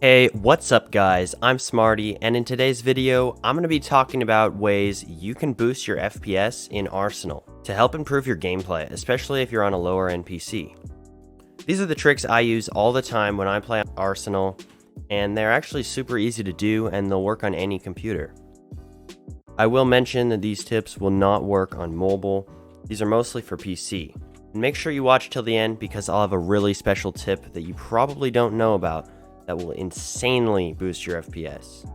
Hey, what's up guys? I'm Smarty, and in today's video, I'm going to be talking about ways you can boost your FPS in Arsenal to help improve your gameplay, especially if you're on a lower end PC. These are the tricks I use all the time when I play Arsenal, and they're actually super easy to do and they'll work on any computer. I will mention that these tips will not work on mobile. These are mostly for PC. And make sure you watch till the end because I'll have a really special tip that you probably don't know about that will insanely boost your FPS.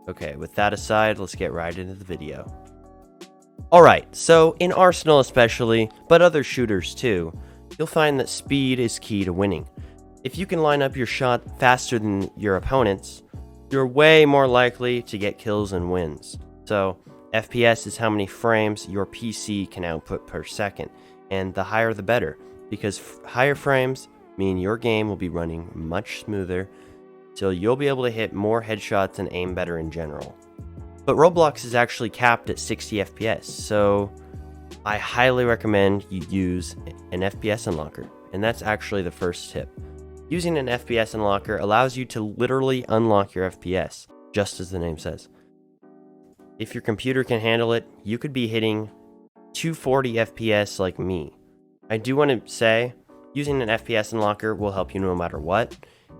Okay, with that aside, let's get right into the video. Alright, so in Arsenal especially, but other shooters too, you'll find that speed is key to winning. If you can line up your shot faster than your opponents, you're way more likely to get kills and wins. So, FPS is how many frames your PC can output per second, and the higher the better, because higher frames mean your game will be running much smoother, so you'll be able to hit more headshots and aim better in general. But Roblox is actually capped at 60 FPS, so I highly recommend you use an FPS Unlocker, and that's actually the first tip. Using an FPS Unlocker allows you to literally unlock your FPS, just as the name says. If your computer can handle it, you could be hitting 240 FPS like me. I do want to say, using an FPS Unlocker will help you no matter what,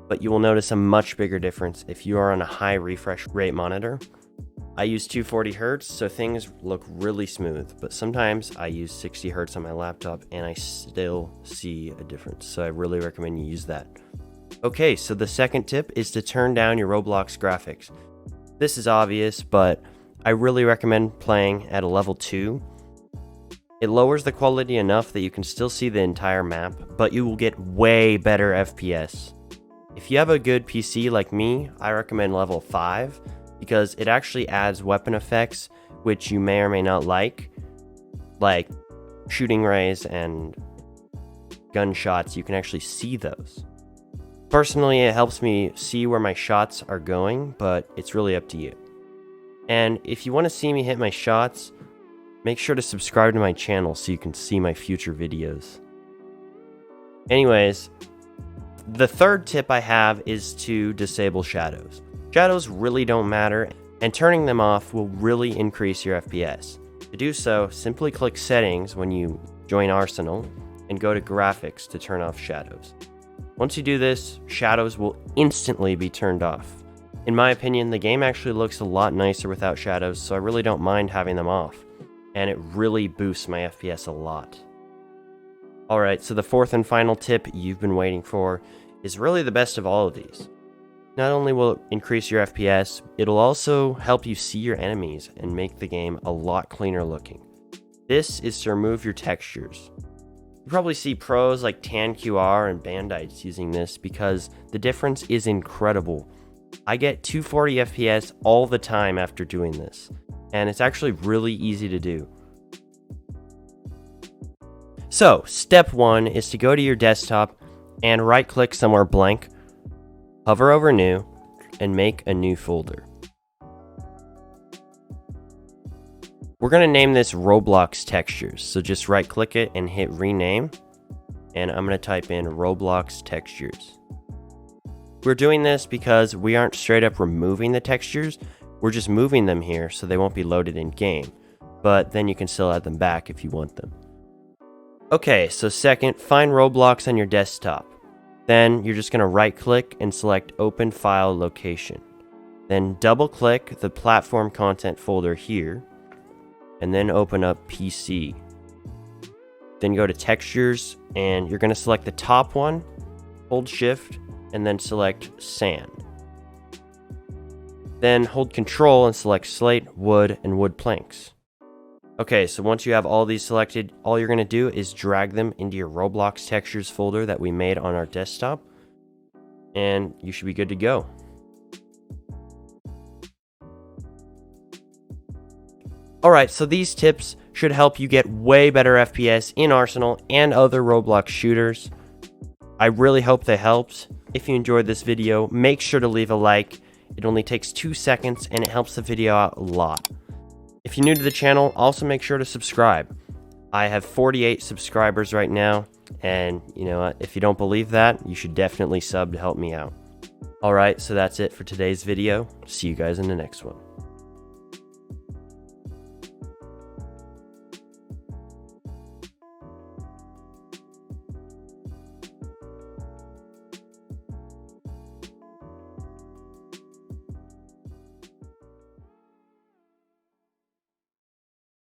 but you will notice a much bigger difference if you are on a high refresh rate monitor. I use 240 Hz, so things look really smooth, but sometimes I use 60 Hz on my laptop and I still see a difference, so I really recommend you use that. Okay, so the second tip is to turn down your Roblox graphics. This is obvious, but I really recommend playing at a level 2. It lowers the quality enough that you can still see the entire map, but you will get way better FPS. If you have a good PC like me, I recommend level 5 because it actually adds weapon effects which you may or may not like shooting rays and gunshots. You can actually see those. Personally, it helps me see where my shots are going, but it's really up to you. And if you want to see me hit my shots, make sure to subscribe to my channel so you can see my future videos. Anyways, the third tip I have is to disable shadows. Shadows really don't matter, and turning them off will really increase your FPS. To do so, simply click Settings when you join Arsenal, and go to Graphics to turn off shadows. Once you do this, shadows will instantly be turned off. In my opinion, the game actually looks a lot nicer without shadows, so I really don't mind having them off, and it really boosts my FPS a lot. Alright, so the fourth and final tip you've been waiting for is really the best of all of these. Not only will it increase your FPS, it'll also help you see your enemies and make the game a lot cleaner looking. This is to remove your textures. You probably see pros like TanQR and Bandites using this because the difference is incredible. I get 240 FPS all the time after doing this, and it's actually really easy to do. So, step 1 is to go to your desktop and right-click somewhere blank, hover over New, and make a new folder. We're going to name this Roblox Textures, so just right-click it and hit Rename, and I'm going to type in Roblox Textures. We're doing this because we aren't straight up removing the textures, we're just moving them here so they won't be loaded in-game, but then you can still add them back if you want them. Okay, so second, find Roblox on your desktop. Then you're just going to right-click and select Open File Location. Then double-click the Platform Content folder here, and then open up PC. Then go to Textures, and you're going to select the top one, hold Shift, and then select Sand. Then hold Control and select Slate, Wood, and Wood Planks. Okay, so once you have all these selected, all you're going to do is drag them into your Roblox Textures folder that we made on our desktop, and you should be good to go. Alright, so these tips should help you get way better FPS in Arsenal and other Roblox shooters. I really hope they helped. If you enjoyed this video, make sure to leave a like. It only takes 2 seconds and it helps the video out a lot. If you're new to the channel, also make sure to subscribe. I have 48 subscribers right now, and you know what, if you don't believe that, you should definitely sub to help me out. Alright, so that's it for today's video. See you guys in the next one.